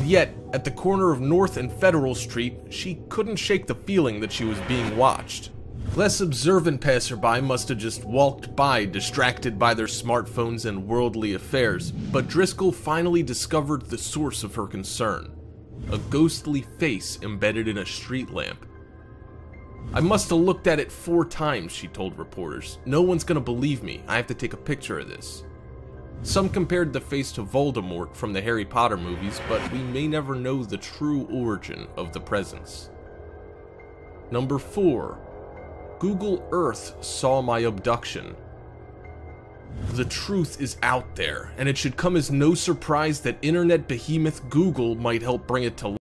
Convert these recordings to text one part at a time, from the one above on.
yet, at the corner of North and Federal Street, she couldn't shake the feeling that she was being watched. Less observant passerby must have just walked by, distracted by their smartphones and worldly affairs, but Driscoll finally discovered the source of her concern. A ghostly face embedded in a street lamp. "I must have looked at it 4 times, she told reporters. "No one's gonna believe me. I have to take a picture of this." Some compared the face to Voldemort from the Harry Potter movies, but we may never know the true origin of the presence. Number 4. Google Earth saw my abduction. The truth is out there, and it should come as no surprise that internet behemoth Google might help bring it to light.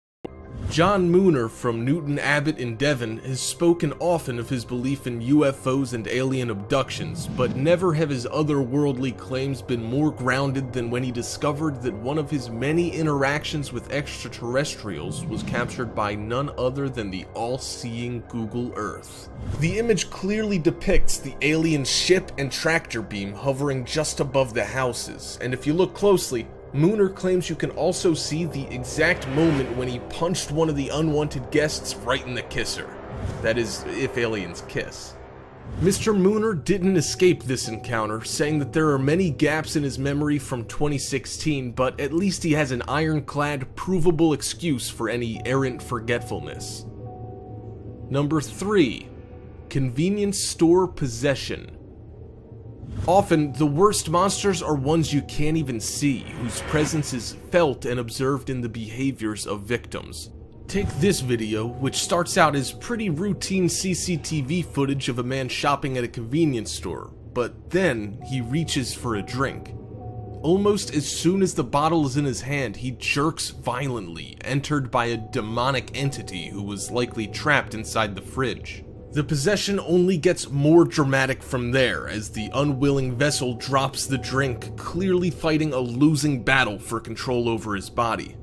John Mooner from Newton Abbot in Devon has spoken often of his belief in UFOs and alien abductions, but never have his otherworldly claims been more grounded than when he discovered that one of his many interactions with extraterrestrials was captured by none other than the all-seeing Google Earth. The image clearly depicts the alien ship and tractor beam hovering just above the houses, and if you look closely, Mooner claims you can also see the exact moment when he punched one of the unwanted guests right in the kisser. That is, if aliens kiss. Mr. Mooner didn't escape this encounter, saying that there are many gaps in his memory from 2016, but at least he has an ironclad, provable excuse for any errant forgetfulness. Number 3. Convenience store possession. Often, the worst monsters are ones you can't even see, whose presence is felt and observed in the behaviors of victims. Take this video, which starts out as pretty routine CCTV footage of a man shopping at a convenience store, but then he reaches for a drink. Almost as soon as the bottle is in his hand, he jerks violently, entered by a demonic entity who was likely trapped inside the fridge. The possession only gets more dramatic from there, as the unwilling vessel drops the drink, clearly fighting a losing battle for control over his body.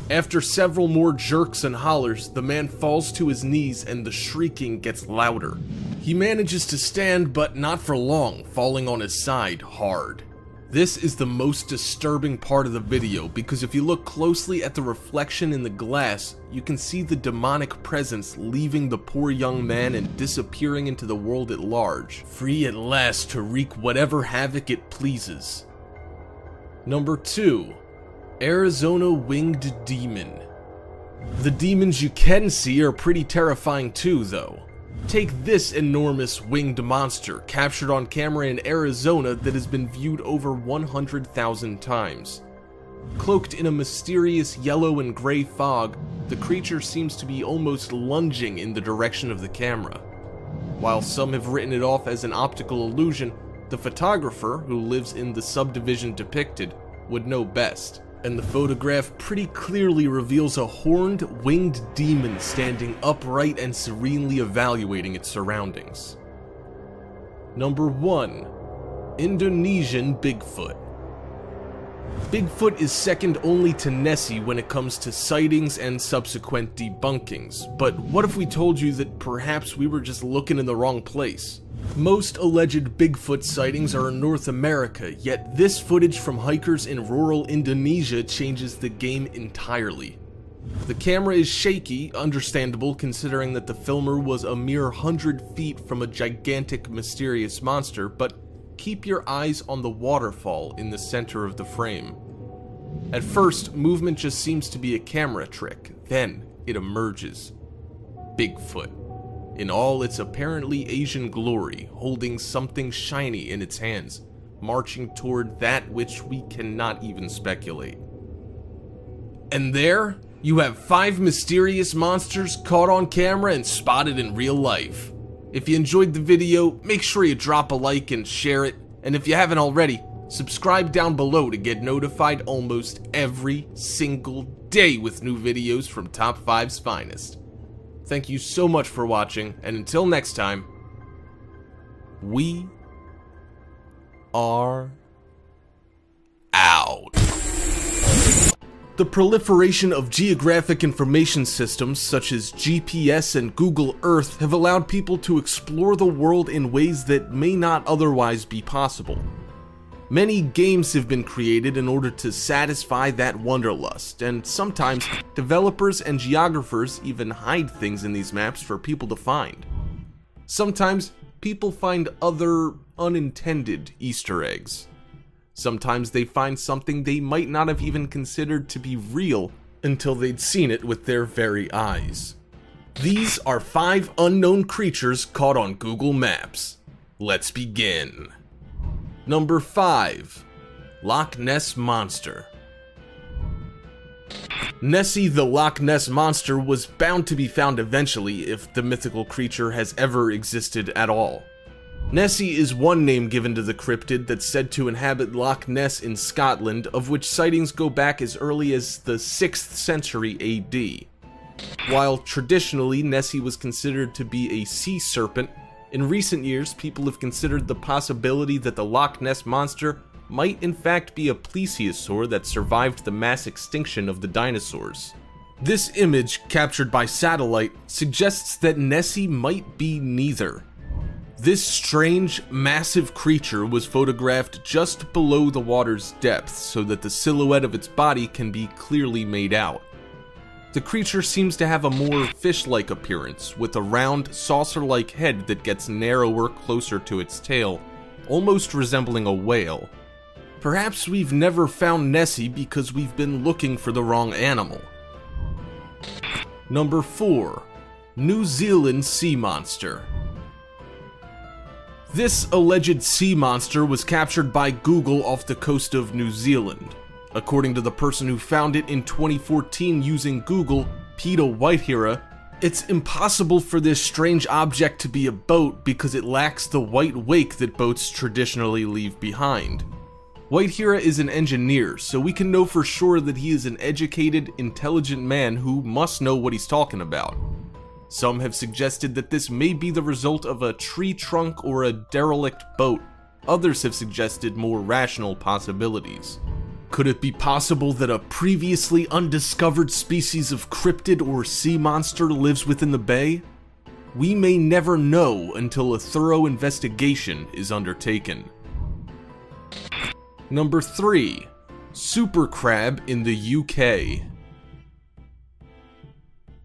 After several more jerks and hollers, the man falls to his knees and the shrieking gets louder. He manages to stand, but not for long, falling on his side hard. This is the most disturbing part of the video, because if you look closely at the reflection in the glass, you can see the demonic presence leaving the poor young man and disappearing into the world at large, free at last to wreak whatever havoc it pleases. Number 2. Arizona Winged Demon. The demons you can see are pretty terrifying too, though. Take this enormous winged monster captured on camera in Arizona that has been viewed over 100,000 times. Cloaked in a mysterious yellow and gray fog, the creature seems to be almost lunging in the direction of the camera. While some have written it off as an optical illusion, the photographer, who lives in the subdivision depicted, would know best. And the photograph pretty clearly reveals a horned, winged demon standing upright and serenely evaluating its surroundings. Number 1. Indonesian Bigfoot. Bigfoot is second only to Nessie when it comes to sightings and subsequent debunkings, but what if we told you that perhaps we were just looking in the wrong place? Most alleged Bigfoot sightings are in North America, yet this footage from hikers in rural Indonesia changes the game entirely. The camera is shaky, understandable considering that the filmer was a mere 100 feet from a gigantic mysterious monster, but keep your eyes on the waterfall in the center of the frame. At first, movement just seems to be a camera trick, then it emerges. Bigfoot, in all its apparently Asian glory, holding something shiny in its hands, marching toward that which we cannot even speculate. And there, you have 5 mysterious monsters caught on camera and spotted in real life. If you enjoyed the video, make sure you drop a like and share it, and if you haven't already, subscribe down below to get notified almost every single day with new videos from Top 5's finest. Thank you so much for watching, and until next time, we are out. The proliferation of geographic information systems such as GPS and Google Earth have allowed people to explore the world in ways that may not otherwise be possible. Many games have been created in order to satisfy that wanderlust, and sometimes developers and geographers even hide things in these maps for people to find. Sometimes people find other unintended Easter eggs. Sometimes they find something they might not have even considered to be real until they'd seen it with their very eyes. These are 5 unknown creatures caught on Google Maps. Let's begin. Number 5. Loch Ness Monster. Nessie the Loch Ness Monster was bound to be found eventually if the mythical creature has ever existed at all. Nessie is one name given to the cryptid that's said to inhabit Loch Ness in Scotland, of which sightings go back as early as the 6th century AD. While traditionally Nessie was considered to be a sea serpent, in recent years people have considered the possibility that the Loch Ness Monster might in fact be a plesiosaur that survived the mass extinction of the dinosaurs. This image, captured by satellite, suggests that Nessie might be neither. This strange, massive creature was photographed just below the water's depth so that the silhouette of its body can be clearly made out. The creature seems to have a more fish-like appearance, with a round, saucer-like head that gets narrower closer to its tail, almost resembling a whale. Perhaps we've never found Nessie because we've been looking for the wrong animal. Number 4. New Zealand Sea Monster. This alleged sea monster was captured by Google off the coast of New Zealand. According to the person who found it in 2014 using Google, Peter Whitehira, it's impossible for this strange object to be a boat because it lacks the white wake that boats traditionally leave behind. Whitehira is an engineer, so we can know for sure that he is an educated, intelligent man who must know what he's talking about. Some have suggested that this may be the result of a tree trunk or a derelict boat. Others have suggested more rational possibilities. Could it be possible that a previously undiscovered species of cryptid or sea monster lives within the bay? We may never know until a thorough investigation is undertaken. Number 3. Super Crab in the UK.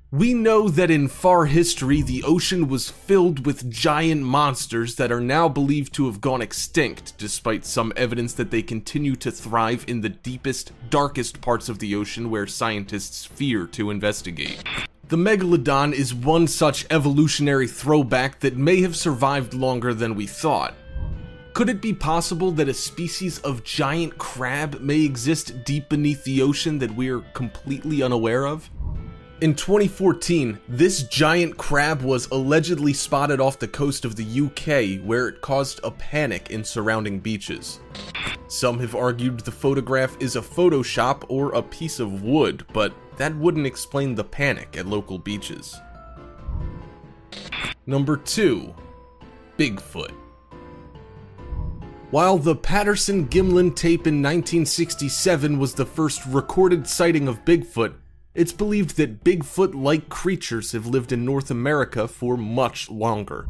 We know that in far history the ocean was filled with giant monsters that are now believed to have gone extinct, despite some evidence that they continue to thrive in the deepest, darkest parts of the ocean where scientists fear to investigate. The megalodon is one such evolutionary throwback that may have survived longer than we thought. Could it be possible that a species of giant crab may exist deep beneath the ocean that we're completely unaware of? In 2014, this giant crab was allegedly spotted off the coast of the UK, where it caused a panic in surrounding beaches. Some have argued the photograph is a Photoshop or a piece of wood, but that wouldn't explain the panic at local beaches. Number 2. Bigfoot. While the Patterson-Gimlin tape in 1967 was the first recorded sighting of Bigfoot, it's believed that Bigfoot-like creatures have lived in North America for much longer.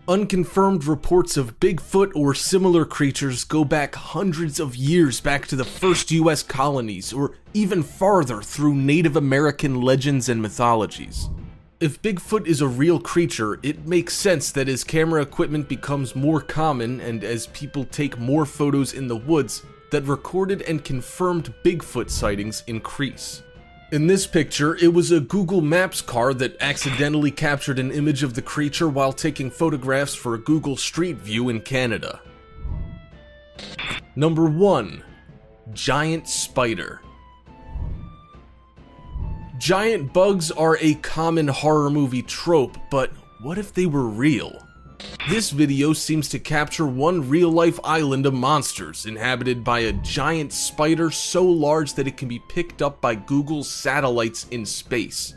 Unconfirmed reports of Bigfoot or similar creatures go back hundreds of years back to the first US colonies, or even farther through Native American legends and mythologies. If Bigfoot is a real creature, it makes sense that as camera equipment becomes more common and as people take more photos in the woods, that recorded and confirmed Bigfoot sightings increase. In this picture, it was a Google Maps car that accidentally captured an image of the creature while taking photographs for a Google Street View in Canada. Number 1. Giant Spider. Giant bugs are a common horror movie trope, but what if they were real? This video seems to capture one real-life island of monsters inhabited by a giant spider so large that it can be picked up by Google's satellites in space.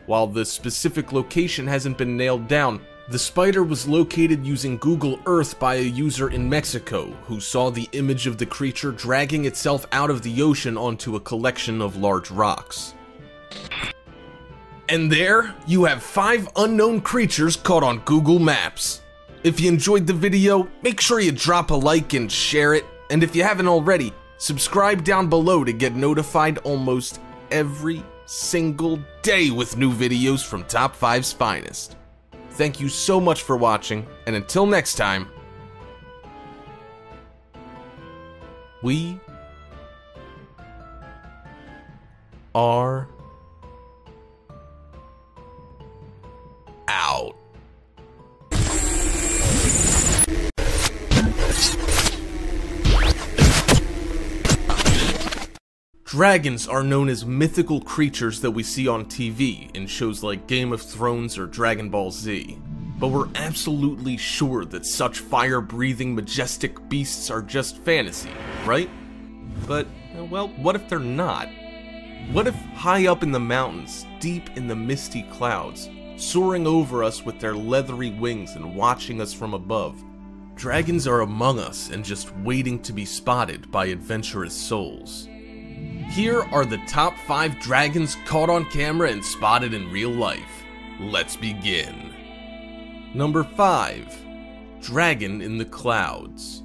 While the specific location hasn't been nailed down, the spider was located using Google Earth by a user in Mexico who saw the image of the creature dragging itself out of the ocean onto a collection of large rocks. And there, you have 5 unknown creatures caught on Google Maps. If you enjoyed the video, make sure you drop a like and share it, And if you haven't already, subscribe down below to get notified almost every single day with new videos from Top 5's finest. Thank you so much for watching, and until next time, we are out. Dragons are known as mythical creatures that we see on TV in shows like Game of Thrones or Dragon Ball Z. But we're absolutely sure that such fire-breathing, majestic beasts are just fantasy, right? But, well, what if they're not? What if high up in the mountains, deep in the misty clouds, soaring over us with their leathery wings and watching us from above, dragons are among us and just waiting to be spotted by adventurous souls? Here are the top 5 dragons caught on camera and spotted in real life. Let's begin. Number 5. Dragon in the Clouds.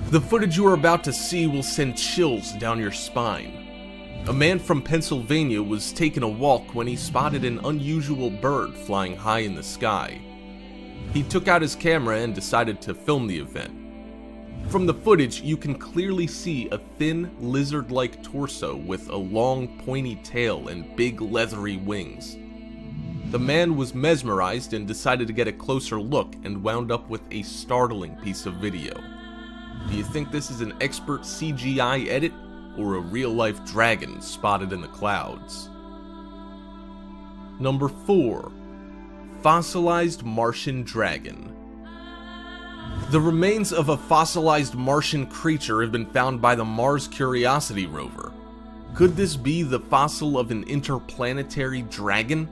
The footage you are about to see will send chills down your spine. A man from Pennsylvania was taking a walk when he spotted an unusual bird flying high in the sky. He took out his camera and decided to film the event. From the footage, you can clearly see a thin, lizard-like torso with a long, pointy tail and big, leathery wings. The man was mesmerized and decided to get a closer look and wound up with a startling piece of video. Do you think this is an expert CGI edit or a real-life dragon spotted in the clouds? Number 4. Fossilized Martian Dragon. The remains of a fossilized Martian creature have been found by the Mars Curiosity rover. Could this be the fossil of an interplanetary dragon?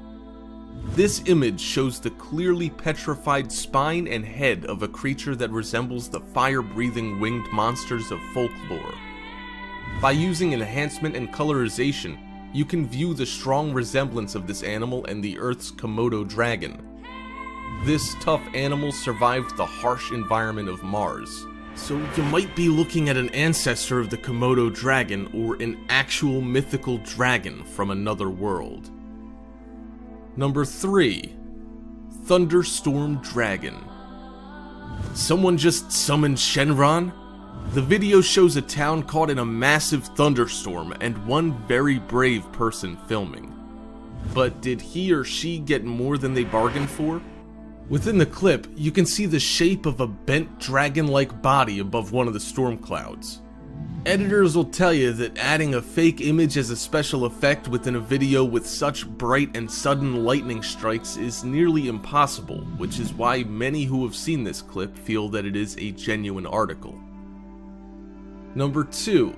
This image shows the clearly petrified spine and head of a creature that resembles the fire-breathing winged monsters of folklore. By using enhancement and colorization, you can view the strong resemblance of this animal and the Earth's Komodo dragon. This tough animal survived the harsh environment of Mars, so you might be looking at an ancestor of the Komodo dragon or an actual mythical dragon from another world. Number 3. Thunderstorm Dragon. Someone just summoned Shenron? The video shows a town caught in a massive thunderstorm and one very brave person filming. But did he or she get more than they bargained for? Within the clip, you can see the shape of a bent dragon-like body above one of the storm clouds. Editors will tell you that adding a fake image as a special effect within a video with such bright and sudden lightning strikes is nearly impossible, which is why many who have seen this clip feel that it is a genuine article. Number 2.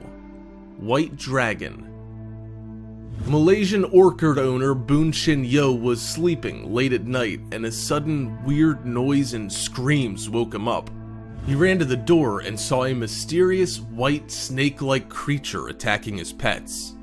White Dragon. Malaysian orchid owner Boon Chin Yo was sleeping late at night and a sudden weird noise and screams woke him up. He ran to the door and saw a mysterious white snake-like creature attacking his pets.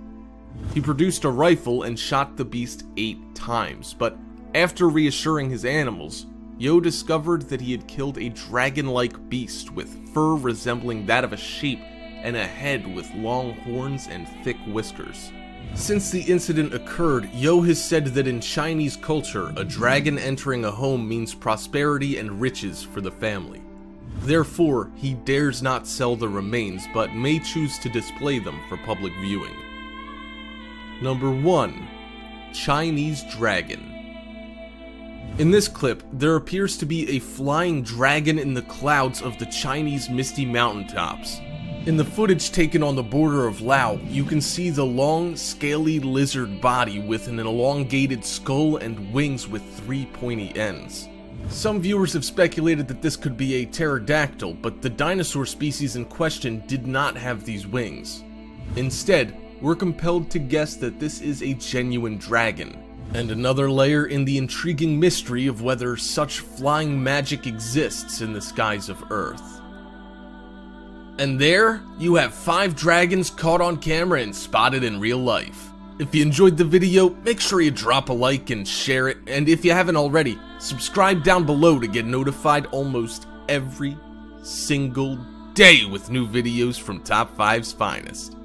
He produced a rifle and shot the beast 8 times, but after reassuring his animals, Yo discovered that he had killed a dragon-like beast with fur resembling that of a sheep and a head with long horns and thick whiskers. Since the incident occurred, Yo has said that in Chinese culture, a dragon entering a home means prosperity and riches for the family. Therefore, he dares not sell the remains, but may choose to display them for public viewing. Number 1. Chinese Dragon. In this clip, there appears to be a flying dragon in the clouds of the Chinese misty mountaintops. In the footage taken on the border of Laos, you can see the long, scaly lizard body with an elongated skull and wings with 3 pointy ends. Some viewers have speculated that this could be a pterodactyl, but the dinosaur species in question did not have these wings. Instead, we're compelled to guess that this is a genuine dragon, and another layer in the intriguing mystery of whether such flying magic exists in the skies of Earth. And there, you have 5 dragons caught on camera and spotted in real life. If you enjoyed the video, make sure you drop a like and share it, and if you haven't already, subscribe down below to get notified almost every single day with new videos from Top 5's finest.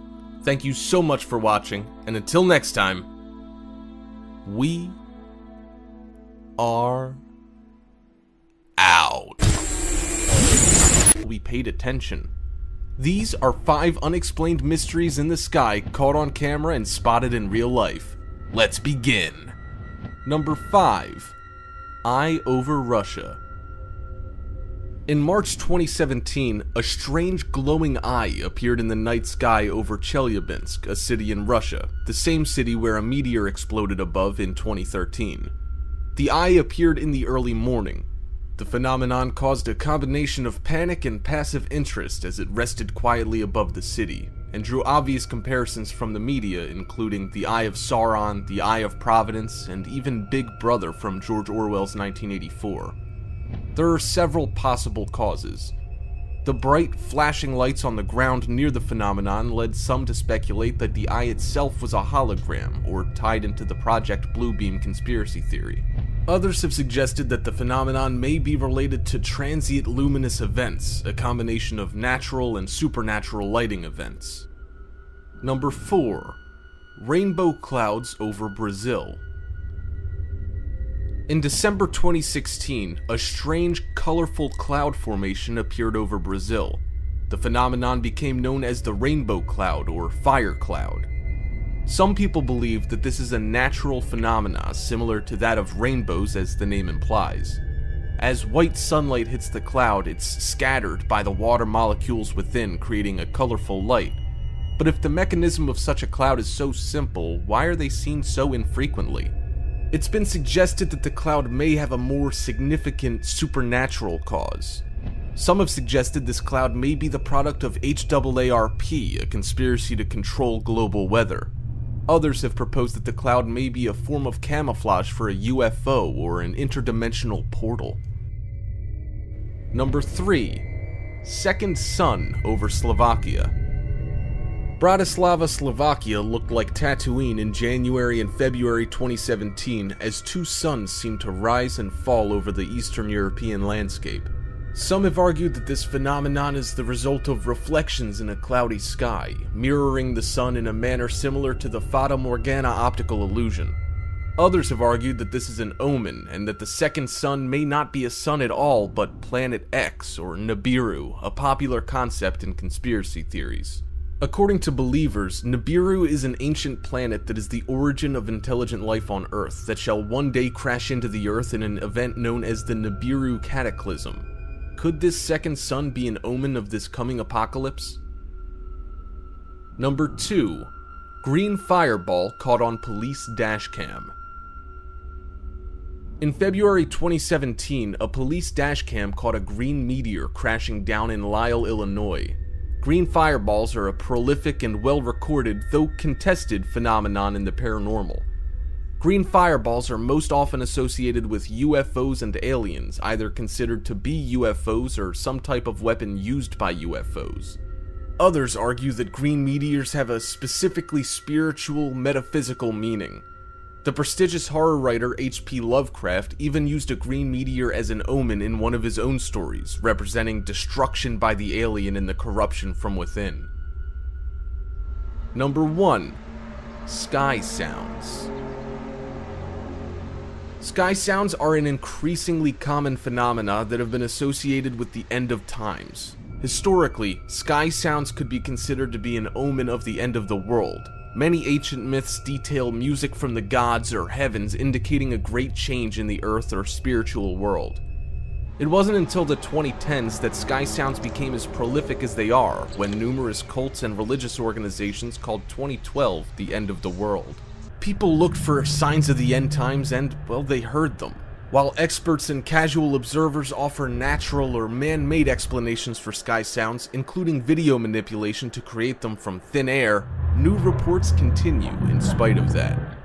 Thank you so much for watching, and until next time, we are out. We paid attention. These are 5 unexplained mysteries in the sky caught on camera and spotted in real life. Let's begin. Number 5. Eye over Russia. In March 2017, a strange glowing eye appeared in the night sky over Chelyabinsk, a city in Russia, the same city where a meteor exploded above in 2013. The eye appeared in the early morning. The phenomenon caused a combination of panic and passive interest as it rested quietly above the city, and drew obvious comparisons from the media, including the Eye of Sauron, the Eye of Providence, and even Big Brother from George Orwell's 1984. There are several possible causes. The bright, flashing lights on the ground near the phenomenon led some to speculate that the eye itself was a hologram, or tied into the Project Bluebeam conspiracy theory. Others have suggested that the phenomenon may be related to transient luminous events, a combination of natural and supernatural lighting events. Number 4. Rainbow clouds over Brazil. In December 2016, a strange, colorful cloud formation appeared over Brazil. The phenomenon became known as the rainbow cloud or fire cloud. Some people believe that this is a natural phenomena similar to that of rainbows, as the name implies. As white sunlight hits the cloud, it's scattered by the water molecules within, creating a colorful light. But if the mechanism of such a cloud is so simple, why are they seen so infrequently? It's been suggested that the cloud may have a more significant supernatural cause. Some have suggested this cloud may be the product of HAARP, a conspiracy to control global weather. Others have proposed that the cloud may be a form of camouflage for a UFO or an interdimensional portal. Number 3. Second sun over Slovakia. Bratislava, Slovakia looked like Tatooine in January and February 2017 as 2 suns seemed to rise and fall over the Eastern European landscape. Some have argued that this phenomenon is the result of reflections in a cloudy sky, mirroring the sun in a manner similar to the Fata Morgana optical illusion. Others have argued that this is an omen, and that the second sun may not be a sun at all, but Planet X, or Nibiru, a popular concept in conspiracy theories. According to believers, Nibiru is an ancient planet that is the origin of intelligent life on Earth that shall one day crash into the Earth in an event known as the Nibiru Cataclysm. Could this second sun be an omen of this coming apocalypse? Number 2. Green fireball caught on police dashcam. In February 2017, a police dashcam caught a green meteor crashing down in Lisle, Illinois. Green fireballs are a prolific and well-recorded, though contested, phenomenon in the paranormal. Green fireballs are most often associated with UFOs and aliens, either considered to be UFOs or some type of weapon used by UFOs. Others argue that green meteors have a specifically spiritual, metaphysical meaning. The prestigious horror writer H.P. Lovecraft even used a green meteor as an omen in one of his own stories, representing destruction by the alien and the corruption from within. Number 1. Sky sounds. Sky sounds are an increasingly common phenomena that have been associated with the end of times. Historically, sky sounds could be considered to be an omen of the end of the world. Many ancient myths detail music from the gods or heavens indicating a great change in the earth or spiritual world. It wasn't until the 2010s that sky sounds became as prolific as they are, when numerous cults and religious organizations called 2012 the end of the world. People looked for signs of the end times and, well, they heard them. While experts and casual observers offer natural or man-made explanations for sky sounds, including video manipulation to create them from thin air, new reports continue in spite of that.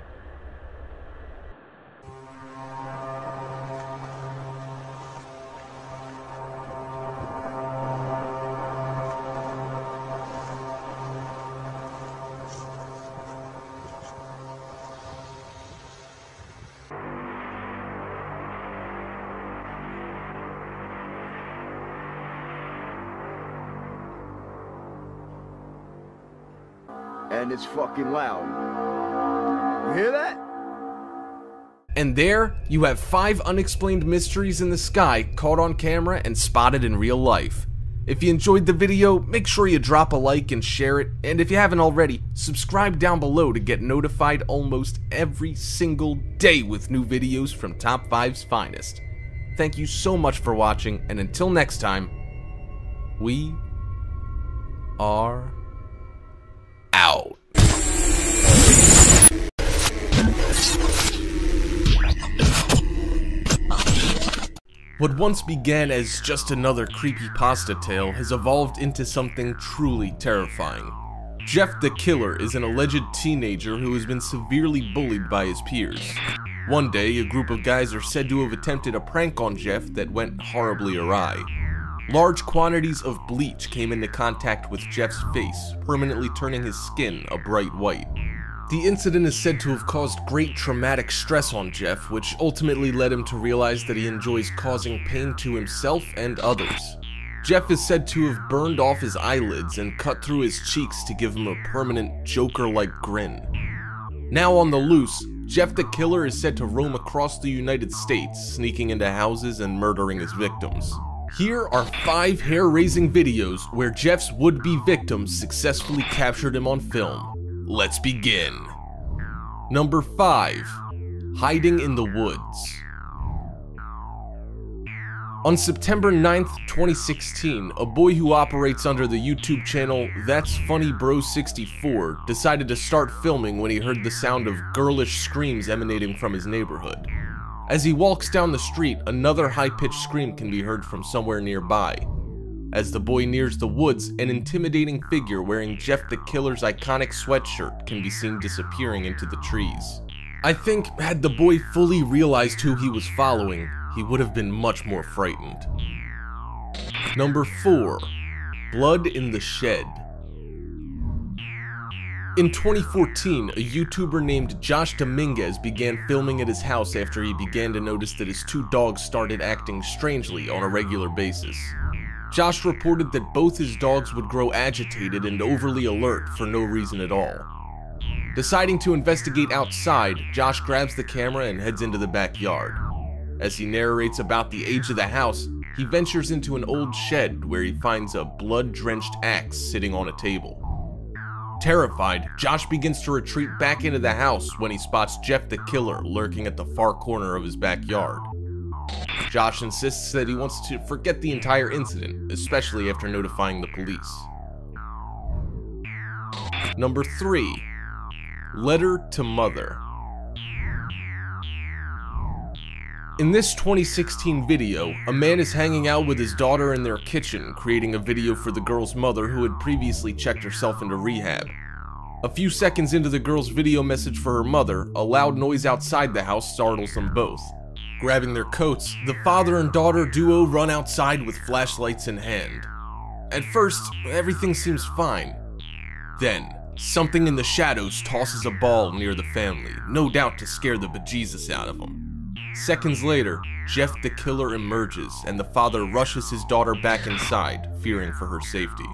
and it's fucking loud. You hear that? And there, you have 5 unexplained mysteries in the sky caught on camera and spotted in real life. If you enjoyed the video, make sure you drop a like and share it, and if you haven't already, subscribe down below to get notified almost every single day with new videos from Top 5's finest. Thank you so much for watching, and until next time, we are out. What once began as just another creepypasta tale has evolved into something truly terrifying. Jeff the Killer is an alleged teenager who has been severely bullied by his peers. One day, a group of guys are said to have attempted a prank on Jeff that went horribly awry. Large quantities of bleach came into contact with Jeff's face, permanently turning his skin a bright white. The incident is said to have caused great traumatic stress on Jeff, which ultimately led him to realize that he enjoys causing pain to himself and others. Jeff is said to have burned off his eyelids and cut through his cheeks to give him a permanent Joker-like grin. Now on the loose, Jeff the Killer is said to roam across the United States, sneaking into houses and murdering his victims. Here are 5 hair-raising videos where Jeff's would-be victims successfully captured him on film. Let's begin. Number 5. Hiding in the Woods. On September 9th, 2016, a boy who operates under the YouTube channel That's Funny Bro 64 decided to start filming when he heard the sound of girlish screams emanating from his neighborhood. As he walks down the street, another high-pitched scream can be heard from somewhere nearby. As the boy nears the woods, an intimidating figure wearing Jeff the Killer's iconic sweatshirt can be seen disappearing into the trees. I think, had the boy fully realized who he was following, he would have been much more frightened. Number 4. Blood in the Shed. In 2014, a YouTuber named Josh Dominguez began filming at his house after he began to notice that his 2 dogs started acting strangely on a regular basis. Josh reported that both his dogs would grow agitated and overly alert for no reason at all. Deciding to investigate outside, Josh grabs the camera and heads into the backyard. As he narrates about the age of the house, he ventures into an old shed where he finds a blood-drenched axe sitting on a table. Terrified, Josh begins to retreat back into the house when he spots Jeff the Killer lurking at the far corner of his backyard. Josh insists that he wants to forget the entire incident, especially after notifying the police. Number 3. Letter to Mother. In this 2016 video, a man is hanging out with his daughter in their kitchen, creating a video for the girl's mother who had previously checked herself into rehab. A few seconds into the girl's video message for her mother, a loud noise outside the house startles them both. Grabbing their coats, the father and daughter duo run outside with flashlights in hand. At first, everything seems fine. Then, something in the shadows tosses a ball near the family, no doubt to scare the bejesus out of them. Seconds later, Jeff the Killer emerges, and the father rushes his daughter back inside, fearing for her safety.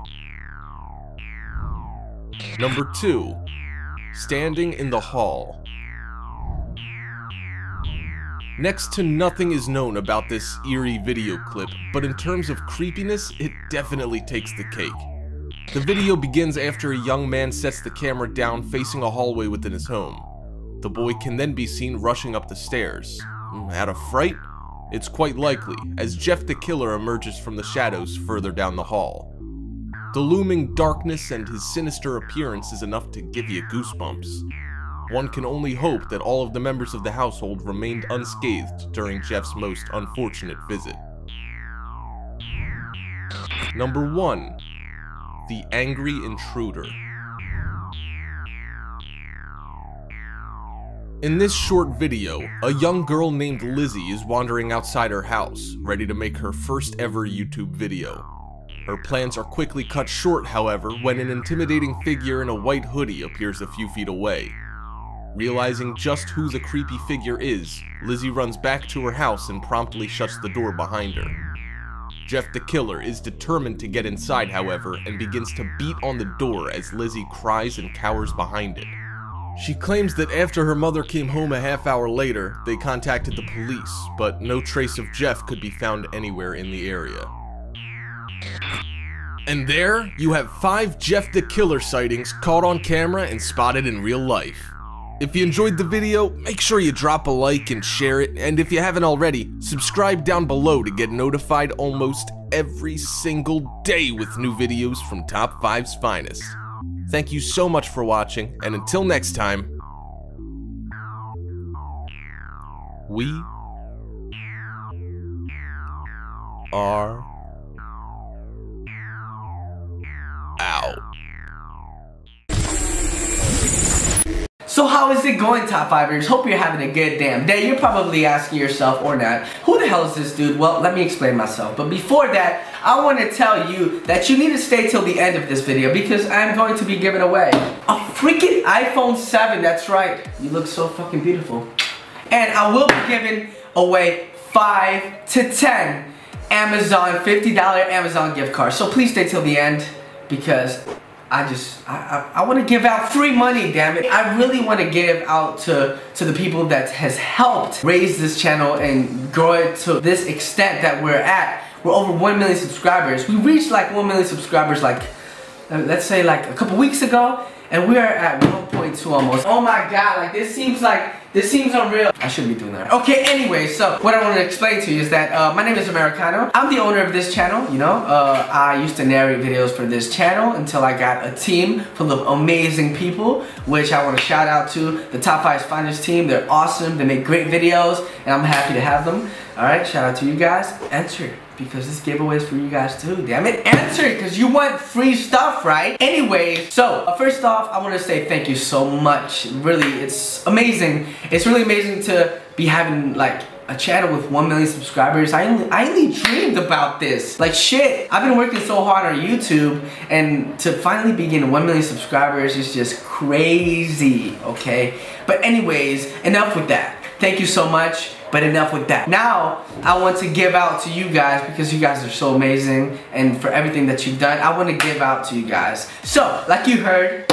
Number 2. Standing in the Hall. Next to nothing is known about this eerie video clip, but in terms of creepiness, it definitely takes the cake. The video begins after a young man sets the camera down facing a hallway within his home. The boy can then be seen rushing up the stairs. Out of fright? It's quite likely, as Jeff the Killer emerges from the shadows further down the hall. The looming darkness and his sinister appearance is enough to give you goosebumps. One can only hope that all of the members of the household remained unscathed during Jeff's most unfortunate visit. Number 1. The Angry Intruder. In this short video, a young girl named Lizzie is wandering outside her house, ready to make her first ever YouTube video. Her plans are quickly cut short, however, when an intimidating figure in a white hoodie appears a few feet away. Realizing just who the creepy figure is, Lizzie runs back to her house and promptly shuts the door behind her. Jeff the killer is determined to get inside, however, and begins to beat on the door as Lizzie cries and cowers behind it. She claims that after her mother came home a half hour later, they contacted the police, but no trace of Jeff could be found anywhere in the area. And there, you have 5 Jeff the Killer sightings caught on camera and spotted in real life. If you enjoyed the video, make sure you drop a like and share it, and if you haven't already, subscribe down below to get notified almost every single day with new videos from Top 5's finest. Thank you so much for watching, and until next time, we are out. So how is it going, Top 5ers? Hope you're having a good damn day. You're probably asking yourself, or not, who the hell is this dude? Well, let me explain myself. But before that, I want to tell you that you need to stay till the end of this video because I'm going to be giving away a freaking iPhone 7. That's right. You look so fucking beautiful. And I will be giving away 5 to 10 Amazon $50 Amazon gift cards. So please stay till the end because I want to give out free money, damn it. I really want to give out to the people that has helped raise this channel and grow it to this extent that we're at. We're over 1 million subscribers. We reached like 1 million subscribers like, let's say like a couple weeks ago, and we are at 1.2 almost. Oh my god, like this seems unreal. I shouldn't be doing that. Okay, anyway, so what I want to explain to you is that my name is Americano. I'm the owner of this channel, you know. I used to narrate videos for this channel until I got a team full of amazing people, which I want to shout out to the Top 5's finest team. They're awesome, they make great videos, and I'm happy to have them. Alright, shout out to you guys. Enter, because this giveaway is for you guys too, damn it. Answer, because you want free stuff, right? Anyway, so first off, I want to say thank you so much. Really, it's amazing. It's really amazing to be having like a channel with 1 million subscribers. I only dreamed about this. Like shit, I've been working so hard on YouTube, and to finally be getting 1 million subscribers is just crazy, okay? But anyways, enough with that. Thank you so much. But enough with that. Now, I want to give out to you guys because you guys are so amazing, and for everything that you've done, I want to give out to you guys. So, like you heard,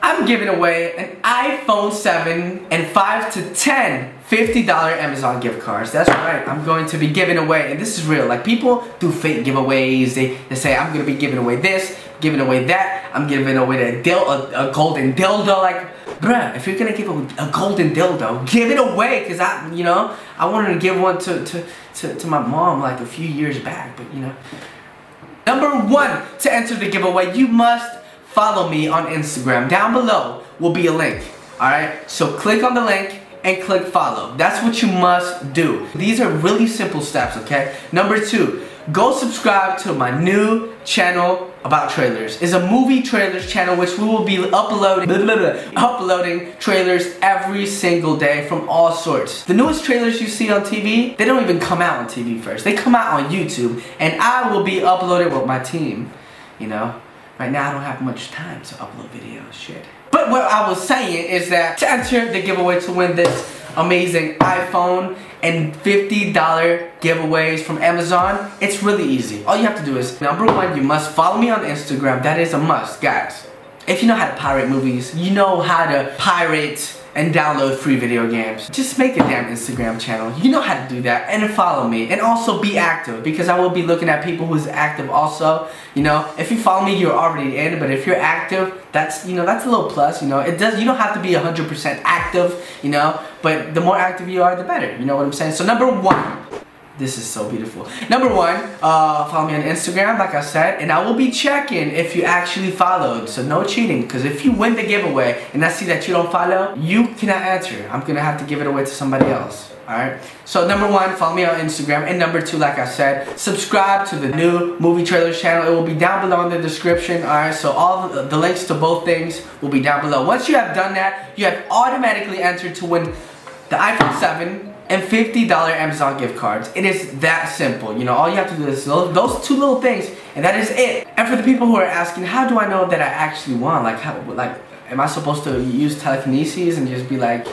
I'm giving away an iPhone 7 and 5 to 10 $50 Amazon gift cards. That's right, I'm going to be giving away, and this is real. Like people do fake giveaways. They say I'm going to be giving away this, giving away that. I'm giving away a golden dildo. Like, bruh, if you're gonna give a golden dildo, give it away, cause I wanted to give one to my mom like a few years back, but you know. Number 1, to enter the giveaway, you must follow me on Instagram. Down below will be a link. Alright? So click on the link and click follow. That's what you must do. These are really simple steps, okay? Number 2, go subscribe to my new channel about trailers. It's a movie trailers channel which we will be uploading trailers every single day from all sorts. The newest trailers you see on TV, they don't even come out on TV first. They come out on YouTube, and I will be uploading with my team, you know. Right now I don't have much time to upload videos, shit. But what I was saying is that to enter the giveaway to win this amazing iPhone and $50 giveaways from Amazon, it's really easy. All you have to do is, number 1, you must follow me on Instagram. That is a must, guys. If you know how to pirate movies, you know how to pirate and download free video games. Just make a damn Instagram channel. You know how to do that, and follow me, and also be active, because I will be looking at people who's active also. You know, if you follow me, you're already in, but if you're active, that's, you know, that's a little plus. You know, you don't have to be 100% active, you know, but the more active you are, the better. You know what I'm saying? So number 1. This is so beautiful. Number 1, follow me on Instagram, like I said, and I will be checking if you actually followed. So no cheating, because if you win the giveaway and I see that you don't follow, you cannot answer. I'm gonna have to give it away to somebody else. Alright? So number 1, follow me on Instagram, and number 2, like I said, subscribe to the new movie trailers channel. It will be down below in the description. Alright, so all the links to both things will be down below. Once you have done that, you have automatically entered to win the iPhone 7 and $50 Amazon gift cards. It is that simple. You know, all you have to do is those 2 little things, and that is it. And for the people who are asking, how do I know that I actually won? Like, am I supposed to use telekinesis and just be like,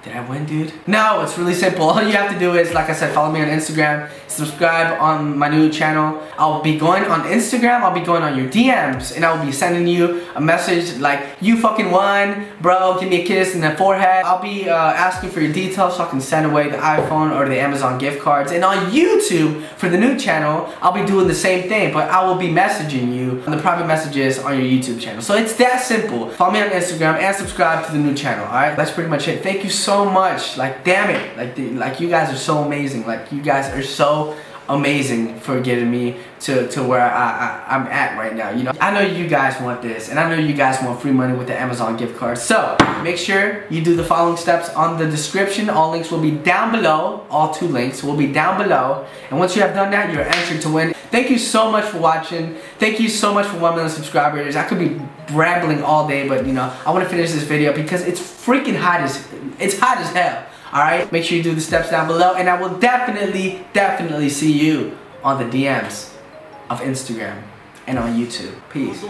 Did I win, dude? No, it's really simple. All you have to do is, like I said, follow me on Instagram, subscribe on my new channel. I'll be going on Instagram, I'll be going on your DMs, and I'll be sending you a message like, you fucking won, bro, give me a kiss in the forehead. I'll be asking for your details so I can send away the iPhone or the Amazon gift cards. And on YouTube, for the new channel, I'll be doing the same thing, but I will be messaging you on the private messages on your YouTube channel. So it's that simple. Follow me on Instagram and subscribe to the new channel, alright? That's pretty much it. Thank you so much. Like, damn it. Like you guys are so amazing. Like, you guys are so amazing for getting me to where I'm at right now. You know, I know you guys want this, and I know you guys want free money with the Amazon gift card. So make sure you do the following steps on the description. All links will be down below. All 2 links will be down below. And once you have done that, you're entered to win. Thank you so much for watching. Thank you so much for 1 million subscribers. I could be rambling all day, but you know, I want to finish this video because it's freaking hot as hell. Alright, make sure you do the steps down below, and I will definitely see you on the DMs of Instagram and on YouTube. Peace. Me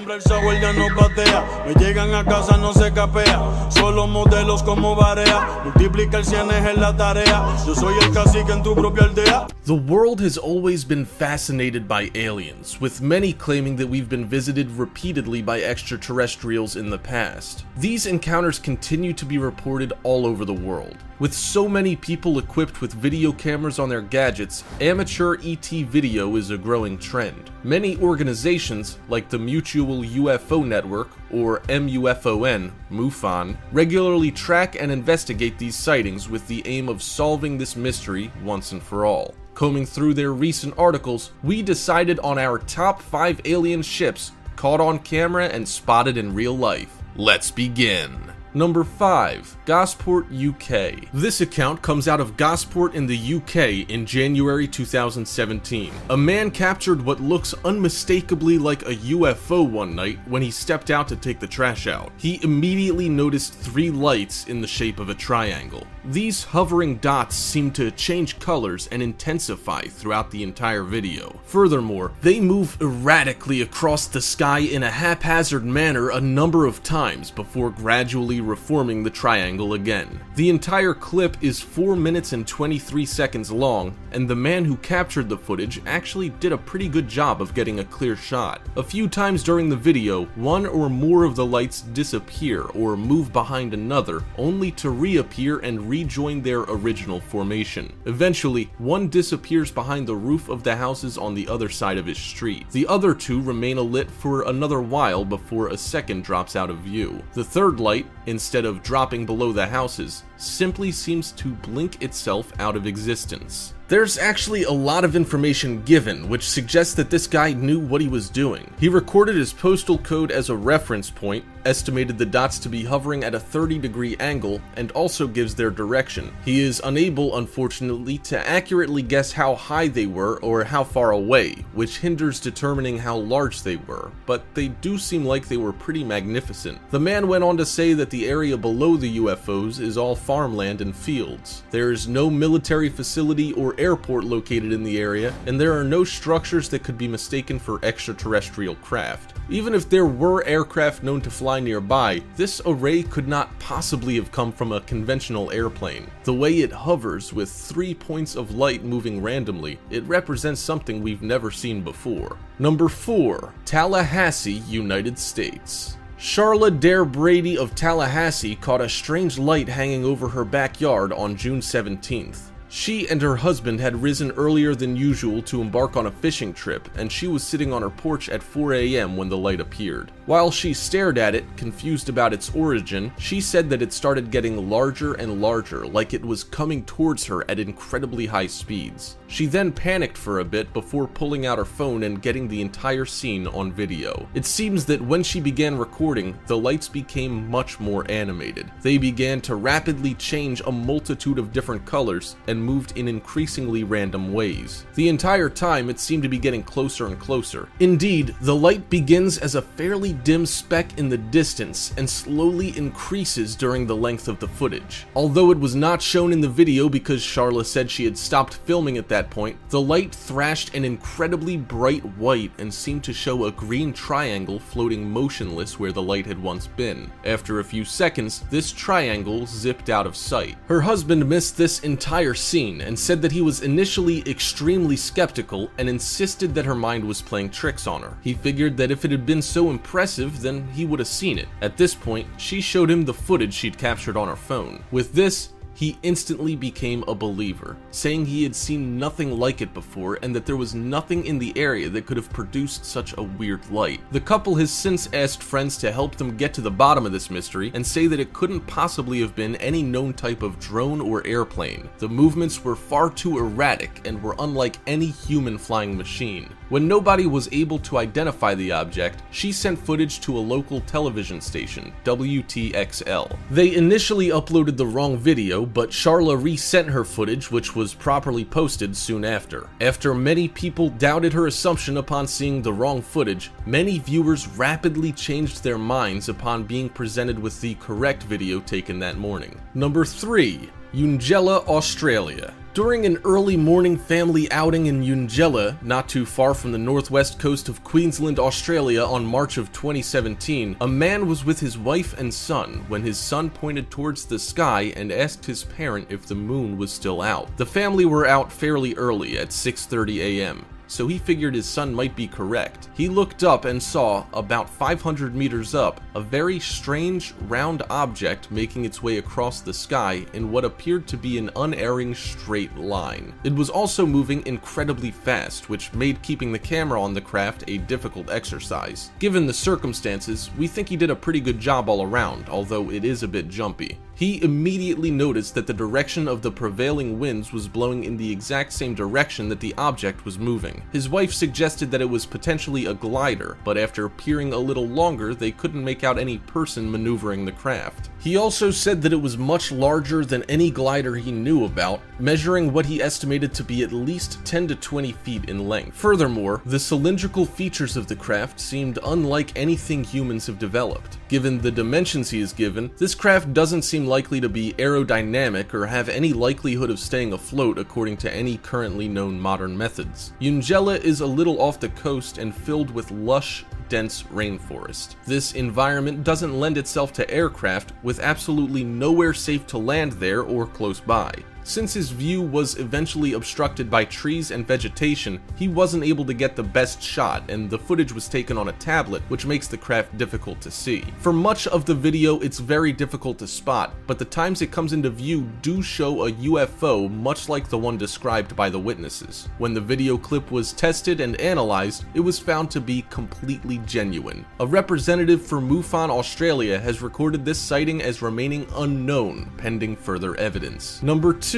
llegan a casa, no se capea. Solo modelos como Barea. Multiplica el cienes en la tarea. Yo soy el cacique en tu propia aldea. The world has always been fascinated by aliens, with many claiming that we've been visited repeatedly by extraterrestrials in the past. These encounters continue to be reported all over the world. With so many people equipped with video cameras on their gadgets, amateur ET video is a growing trend. Many organizations, like the Mutual UFO Network, or MUFON, regularly track and investigate these sightings with the aim of solving this mystery once and for all. Combing through their recent articles, we decided on our top 5 alien ships caught on camera and spotted in real life. Let's begin. Number 5. Gosport, UK. This account comes out of Gosport in the UK in January 2017. A man captured what looks unmistakably like a UFO one night when he stepped out to take the trash out. He immediately noticed 3 lights in the shape of a triangle. These hovering dots seem to change colors and intensify throughout the entire video. Furthermore, they move erratically across the sky in a haphazard manner a number of times before gradually reforming the triangle again. The entire clip is 4 minutes and 23 seconds long, and the man who captured the footage actually did a pretty good job of getting a clear shot. A few times during the video, one or more of the lights disappear or move behind another, only to reappear and rejoin their original formation. Eventually, one disappears behind the roof of the houses on the other side of his street. The other 2 remain alit for another while before a second drops out of view. The third light, instead of dropping below the houses, simply seems to blink itself out of existence. There's actually a lot of information given, which suggests that this guy knew what he was doing. He recorded his postal code as a reference point, estimated the dots to be hovering at a 30-degree angle, and also gives their direction. He is unable, unfortunately, to accurately guess how high they were or how far away, which hinders determining how large they were, but they do seem like they were pretty magnificent. The man went on to say that the area below the UFOs is all farmland and fields. There is no military facility or airport located in the area, and there are no structures that could be mistaken for extraterrestrial craft. Even if there were aircraft known to fly nearby, this array could not possibly have come from a conventional airplane. The way it hovers with 3 points of light moving randomly, it represents something we've never seen before. Number 4. Tallahassee, United States. Charla Dare Brady of Tallahassee caught a strange light hanging over her backyard on June 17th. She and her husband had risen earlier than usual to embark on a fishing trip, and she was sitting on her porch at 4 a.m. when the light appeared. While she stared at it, confused about its origin, she said that it started getting larger and larger, like it was coming towards her at incredibly high speeds. She then panicked for a bit before pulling out her phone and getting the entire scene on video. It seems that when she began recording, the lights became much more animated. They began to rapidly change a multitude of different colors, and and moved in increasingly random ways. The entire time, it seemed to be getting closer and closer. Indeed, the light begins as a fairly dim speck in the distance and slowly increases during the length of the footage. Although it was not shown in the video because Charla said she had stopped filming at that point, the light thrashed an incredibly bright white and seemed to show a green triangle floating motionless where the light had once been. After a few seconds, this triangle zipped out of sight. Her husband missed this entire scene and said that he was initially extremely skeptical and insisted that her mind was playing tricks on her. He figured that if it had been so impressive, then he would have seen it. At this point, she showed him the footage she'd captured on her phone. With this, he instantly became a believer, saying he had seen nothing like it before and that there was nothing in the area that could have produced such a weird light. The couple has since asked friends to help them get to the bottom of this mystery and say that it couldn't possibly have been any known type of drone or airplane. The movements were far too erratic and were unlike any human flying machine. When nobody was able to identify the object, she sent footage to a local television station, WTXL. They initially uploaded the wrong video, but Charla resent her footage, which was properly posted soon after. After many people doubted her assumption upon seeing the wrong footage, many viewers rapidly changed their minds upon being presented with the correct video taken that morning. Number 3. Eungella, Australia. During an early morning family outing in Eungella, not too far from the northwest coast of Queensland, Australia, on March of 2017, a man was with his wife and son when his son pointed towards the sky and asked his parent if the moon was still out. The family were out fairly early at 6:30 a.m. so he figured his son might be correct. He looked up and saw, about 500 meters up, a very strange round object making its way across the sky in what appeared to be an unerring straight line. It was also moving incredibly fast, which made keeping the camera on the craft a difficult exercise. Given the circumstances, we think he did a pretty good job all around, although it is a bit jumpy. He immediately noticed that the direction of the prevailing winds was blowing in the exact same direction that the object was moving. His wife suggested that it was potentially a glider, but after peering a little longer, they couldn't make out any person maneuvering the craft. He also said that it was much larger than any glider he knew about, measuring what he estimated to be at least 10 to 20 feet in length. Furthermore, the cylindrical features of the craft seemed unlike anything humans have developed. Given the dimensions he is given, this craft doesn't seem likely to be aerodynamic or have any likelihood of staying afloat according to any currently known modern methods. Eungella is a little off the coast and filled with lush, dense rainforest. This environment doesn't lend itself to aircraft, with absolutely nowhere safe to land there or close by. Since his view was eventually obstructed by trees and vegetation, he wasn't able to get the best shot, and the footage was taken on a tablet, which makes the craft difficult to see. For much of the video, it's very difficult to spot, but the times it comes into view do show a UFO much like the one described by the witnesses. When the video clip was tested and analyzed, it was found to be completely genuine. A representative for MUFON Australia has recorded this sighting as remaining unknown, pending further evidence. Number 2.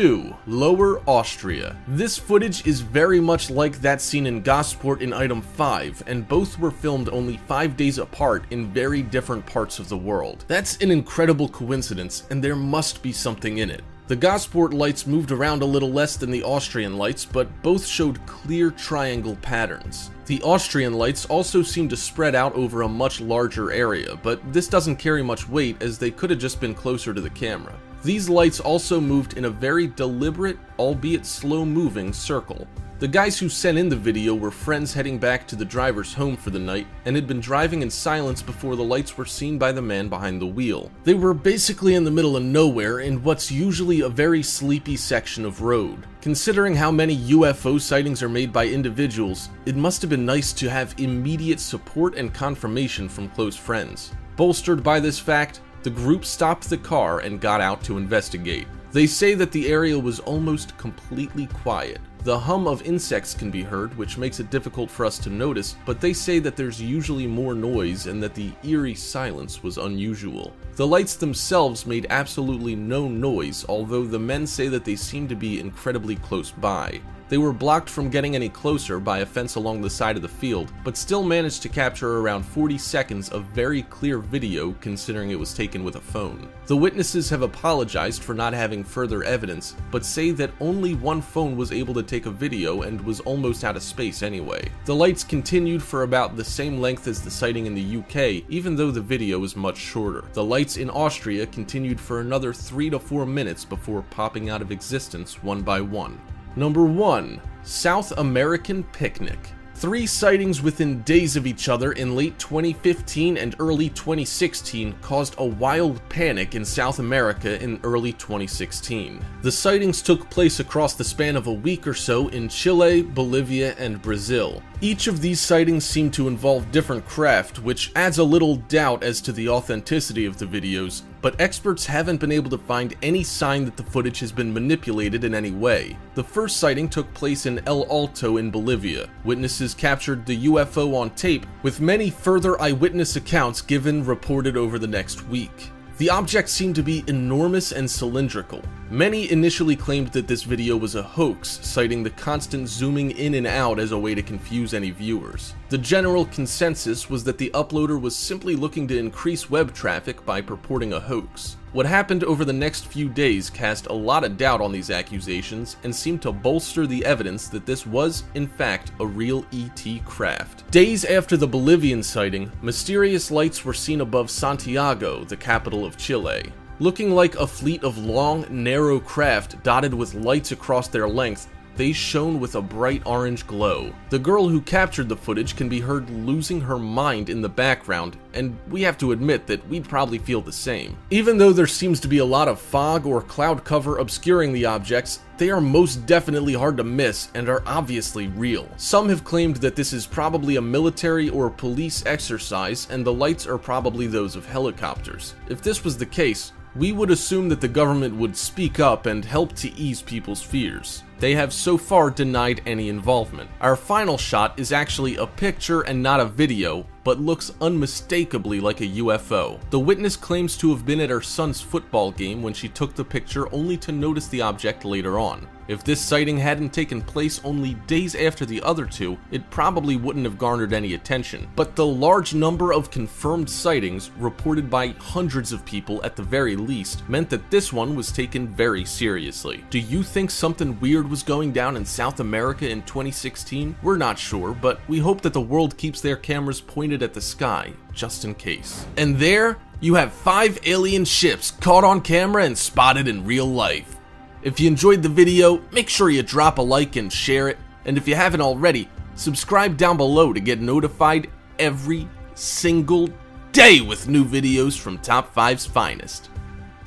Lower Austria. This footage is very much like that seen in Gosport in Item 5, and both were filmed only 5 days apart in very different parts of the world. That's an incredible coincidence, and there must be something in it. The Gosport lights moved around a little less than the Austrian lights, but both showed clear triangle patterns. The Austrian lights also seemed to spread out over a much larger area, but this doesn't carry much weight as they could have just been closer to the camera. These lights also moved in a very deliberate, albeit slow-moving circle. The guys who sent in the video were friends heading back to the driver's home for the night and had been driving in silence before the lights were seen by the man behind the wheel. They were basically in the middle of nowhere in what's usually a very sleepy section of road. Considering how many UFO sightings are made by individuals, it must have been nice to have immediate support and confirmation from close friends. Bolstered by this fact, the group stopped the car and got out to investigate. They say that the area was almost completely quiet. The hum of insects can be heard, which makes it difficult for us to notice, but they say that there's usually more noise and that the eerie silence was unusual. The lights themselves made absolutely no noise, although the men say that they seem to be incredibly close by. They were blocked from getting any closer by a fence along the side of the field, but still managed to capture around 40 seconds of very clear video considering it was taken with a phone. The witnesses have apologized for not having further evidence, but say that only one phone was able to take a video and was almost out of space anyway. The lights continued for about the same length as the sighting in the UK, even though the video is much shorter. The lights in Austria continued for another 3 to 4 minutes before popping out of existence one by one. Number 1. South American Picnic. 3 sightings within days of each other in late 2015 and early 2016 caused a wild panic in South America in early 2016. The sightings took place across the span of a week or so in Chile, Bolivia, and Brazil. Each of these sightings seem to involve different craft, which adds a little doubt as to the authenticity of the videos, but experts haven't been able to find any sign that the footage has been manipulated in any way. The first sighting took place in El Alto in Bolivia. Witnesses captured the UFO on tape, with many further eyewitness accounts reported over the next week. The object seemed to be enormous and cylindrical. Many initially claimed that this video was a hoax, citing the constant zooming in and out as a way to confuse any viewers. The general consensus was that the uploader was simply looking to increase web traffic by purporting a hoax. What happened over the next few days cast a lot of doubt on these accusations and seemed to bolster the evidence that this was, in fact, a real ET craft. Days after the Bolivian sighting, mysterious lights were seen above Santiago, the capital of Chile. Looking like a fleet of long, narrow craft dotted with lights across their length, they shone with a bright orange glow. The girl who captured the footage can be heard losing her mind in the background, and we have to admit that we'd probably feel the same. Even though there seems to be a lot of fog or cloud cover obscuring the objects, they are most definitely hard to miss and are obviously real. Some have claimed that this is probably a military or police exercise, and the lights are probably those of helicopters. If this was the case, we would assume that the government would speak up and help to ease people's fears. They have so far denied any involvement. Our final shot is actually a picture and not a video, but looks unmistakably like a UFO. The witness claims to have been at her son's football game when she took the picture, only to notice the object later on. If this sighting hadn't taken place only days after the other two, it probably wouldn't have garnered any attention. But the large number of confirmed sightings, reported by hundreds of people at the very least, meant that this one was taken very seriously. Do you think something weird was going down in South America in 2016? We're not sure, but we hope that the world keeps their cameras pointed at the sky, just in case. And there, you have 5 alien ships caught on camera and spotted in real life. If you enjoyed the video, make sure you drop a like and share it, and if you haven't already, subscribe down below to get notified every single day with new videos from Top 5's finest.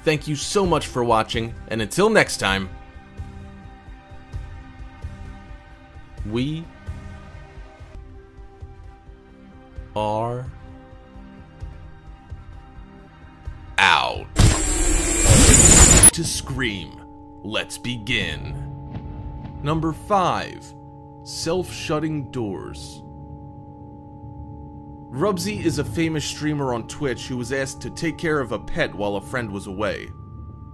Thank you so much for watching, and until next time, we are out. To scream. Let's begin. Number 5. Self-shutting doors. Rubsy is a famous streamer on Twitch who was asked to take care of a pet while a friend was away.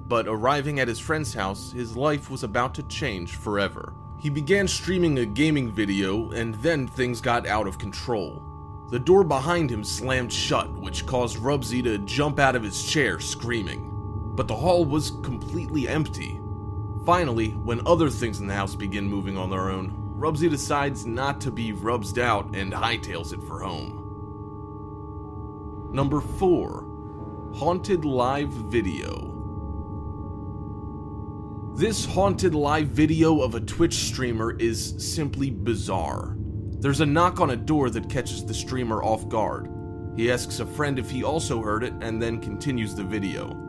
But arriving at his friend's house, his life was about to change forever. He began streaming a gaming video, and then things got out of control. The door behind him slammed shut, which caused Rubsy to jump out of his chair screaming. But the hall was completely empty. Finally, when other things in the house begin moving on their own, Rubsy decides not to be rubsed out and hightails it for home. Number 4. Haunted Live Video. This haunted live video of a Twitch streamer is simply bizarre. There's a knock on a door that catches the streamer off guard. He asks a friend if he also heard it and then continues the video.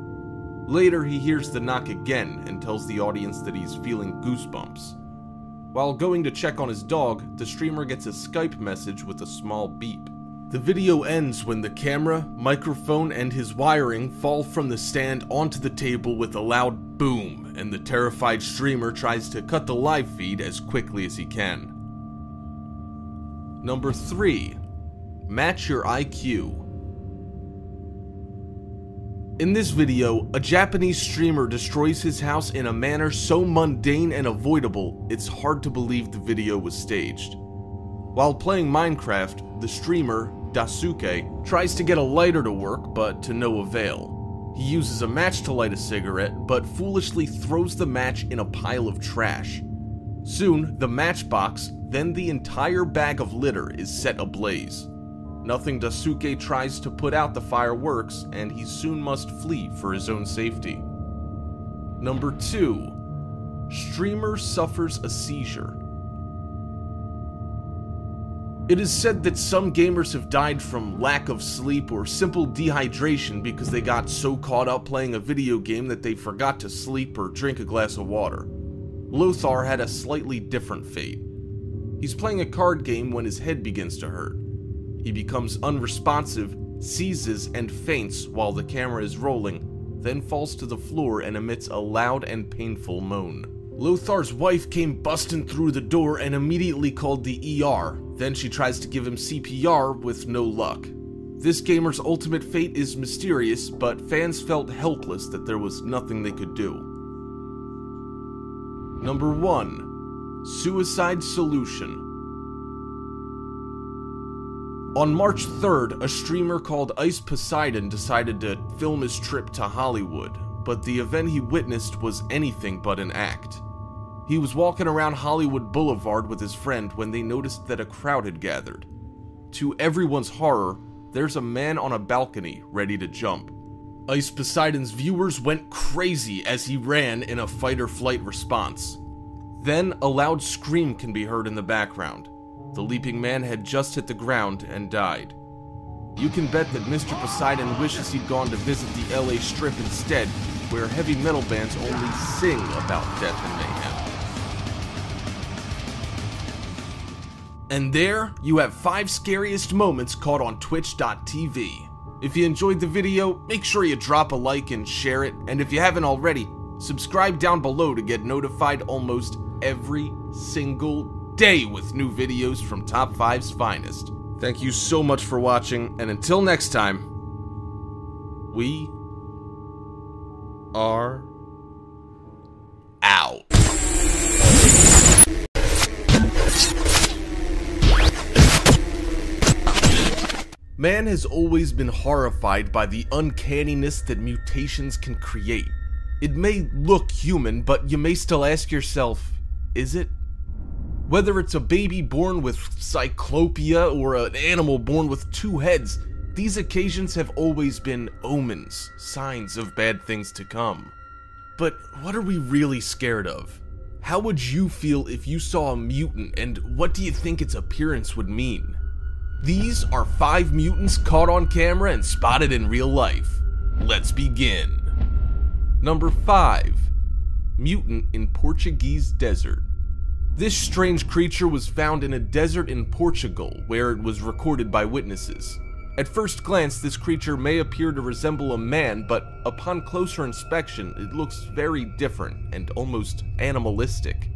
Later, he hears the knock again and tells the audience that he's feeling goosebumps. While going to check on his dog, the streamer gets a Skype message with a small beep. The video ends when the camera, microphone, and his wiring fall from the stand onto the table with a loud boom, and the terrified streamer tries to cut the live feed as quickly as he can. Number 3. Match your IQ. In this video, a Japanese streamer destroys his house in a manner so mundane and avoidable, it's hard to believe the video was staged. While playing Minecraft, the streamer, Daisuke, tries to get a lighter to work, but to no avail. He uses a match to light a cigarette, but foolishly throws the match in a pile of trash. Soon, the matchbox, then the entire bag of litter, is set ablaze. Nothing Daisuke tries to put out the fireworks, and he soon must flee for his own safety. Number 2. Streamer suffers a seizure. It is said that some gamers have died from lack of sleep or simple dehydration because they got so caught up playing a video game that they forgot to sleep or drink a glass of water. Lothar had a slightly different fate. He's playing a card game when his head begins to hurt. He becomes unresponsive, seizes, and faints while the camera is rolling, then falls to the floor and emits a loud and painful moan. Lothar's wife came busting through the door and immediately called the ER, then she tries to give him CPR with no luck. This gamer's ultimate fate is mysterious, but fans felt helpless that there was nothing they could do. Number 1. Suicide Solution. On March 3rd, a streamer called Ice Poseidon decided to film his trip to Hollywood, but the event he witnessed was anything but an act. He was walking around Hollywood Boulevard with his friend when they noticed that a crowd had gathered. To everyone's horror, there's a man on a balcony ready to jump. Ice Poseidon's viewers went crazy as he ran in a fight-or-flight response. Then, a loud scream can be heard in the background. The leaping man had just hit the ground and died. You can bet that Mr. Poseidon wishes he'd gone to visit the LA Strip instead, where heavy metal bands only sing about death and mayhem. And there, you have 5 scariest moments caught on Twitch.tv. If you enjoyed the video, make sure you drop a like and share it, and if you haven't already, subscribe down below to get notified almost every single day with new videos from Top 5's finest. Thank you so much for watching, and until next time, we are out. Man has always been horrified by the uncanniness that mutations can create. It may look human, but you may still ask yourself, is it? Whether it's a baby born with cyclopia or an animal born with 2 heads, these occasions have always been omens, signs of bad things to come. But what are we really scared of? How would you feel if you saw a mutant, and what do you think its appearance would mean? These are 5 mutants caught on camera and spotted in real life. Let's begin. Number 5. Mutant in Portuguese desert. This strange creature was found in a desert in Portugal, where it was recorded by witnesses. At first glance, this creature may appear to resemble a man, but upon closer inspection, it looks very different and almost animalistic.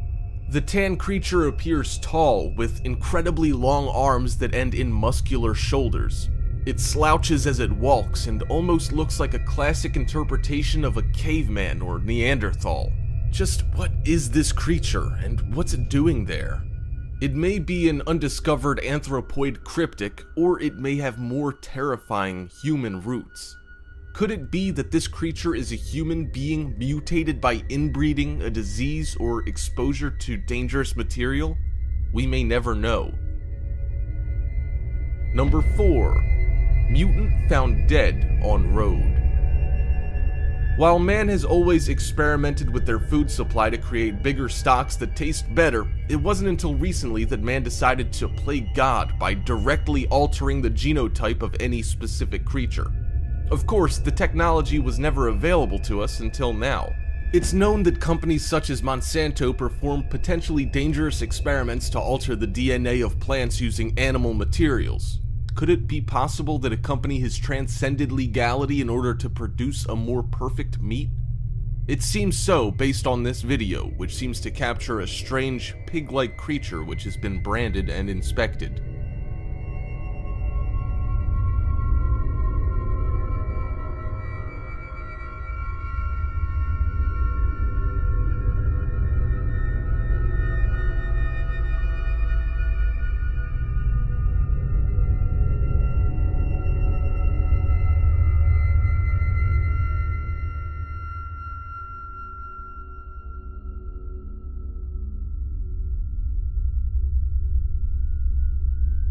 The tan creature appears tall, with incredibly long arms that end in muscular shoulders. It slouches as it walks and almost looks like a classic interpretation of a caveman or Neanderthal. Just what is this creature, and what's it doing there? It may be an undiscovered anthropoid cryptic, or it may have more terrifying human roots. Could it be that this creature is a human being mutated by inbreeding, a disease, or exposure to dangerous material? We may never know. Number 4. Mutant found dead on road. While man has always experimented with their food supply to create bigger stocks that taste better, it wasn't until recently that man decided to play God by directly altering the genotype of any specific creature. Of course, the technology was never available to us until now. It's known that companies such as Monsanto perform potentially dangerous experiments to alter the DNA of plants using animal materials. Could it be possible that a company has transcended legality in order to produce a more perfect meat? It seems so based on this video, which seems to capture a strange, pig-like creature which has been branded and inspected.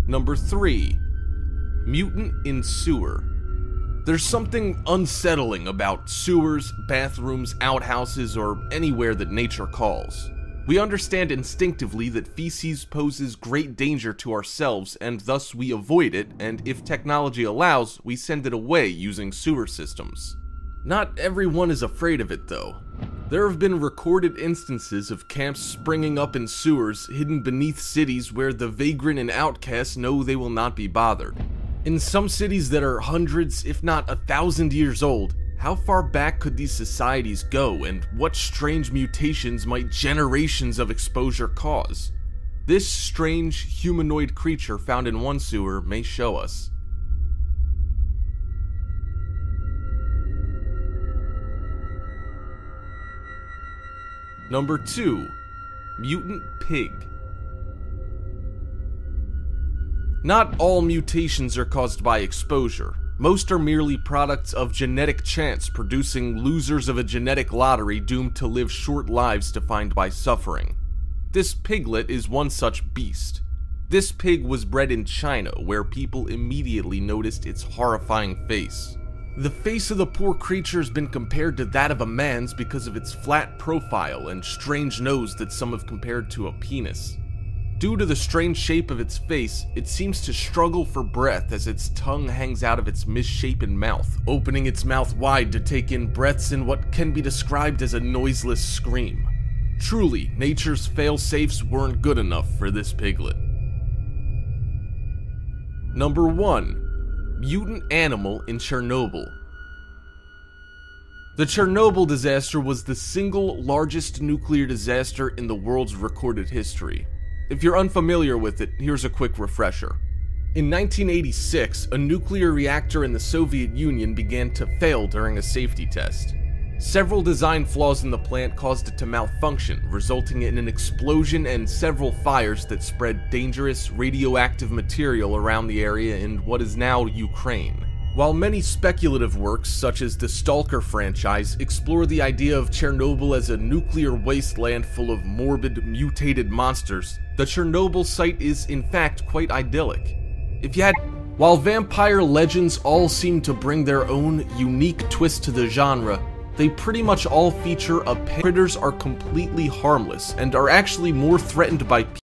Number 3. Mutant in sewer. There's something unsettling about sewers, bathrooms, outhouses, or anywhere that nature calls. We understand instinctively that feces poses great danger to ourselves, and thus we avoid it, and if technology allows, we send it away using sewer systems. Not everyone is afraid of it though. There have been recorded instances of camps springing up in sewers hidden beneath cities where the vagrant and outcasts know they will not be bothered. In some cities that are hundreds, if not 1,000 years old, how far back could these societies go, and what strange mutations might generations of exposure cause? This strange humanoid creature found in one sewer may show us. Number 2. Mutant pig. Not all mutations are caused by exposure. Most are merely products of genetic chance, producing losers of a genetic lottery doomed to live short lives defined by suffering. This piglet is one such beast. This pig was bred in China, where people immediately noticed its horrifying face. The face of the poor creature has been compared to that of a man's because of its flat profile and strange nose that some have compared to a penis. Due to the strange shape of its face, it seems to struggle for breath as its tongue hangs out of its misshapen mouth, opening its mouth wide to take in breaths in what can be described as a noiseless scream. Truly, nature's fail-safes weren't good enough for this piglet. Number 1. Mutant animal in Chernobyl. The Chernobyl disaster was the single largest nuclear disaster in the world's recorded history. If you're unfamiliar with it, here's a quick refresher. In 1986, a nuclear reactor in the Soviet Union began to fail during a safety test. Several design flaws in the plant caused it to malfunction, resulting in an explosion and several fires that spread dangerous radioactive material around the area in what is now Ukraine. While many speculative works, such as the Stalker franchise, explore the idea of Chernobyl as a nuclear wasteland full of morbid, mutated monsters, the Chernobyl site is in fact quite idyllic. While vampire legends all seem to bring their own unique twist to the genre, they pretty much all feature critters are completely harmless and are actually more threatened by people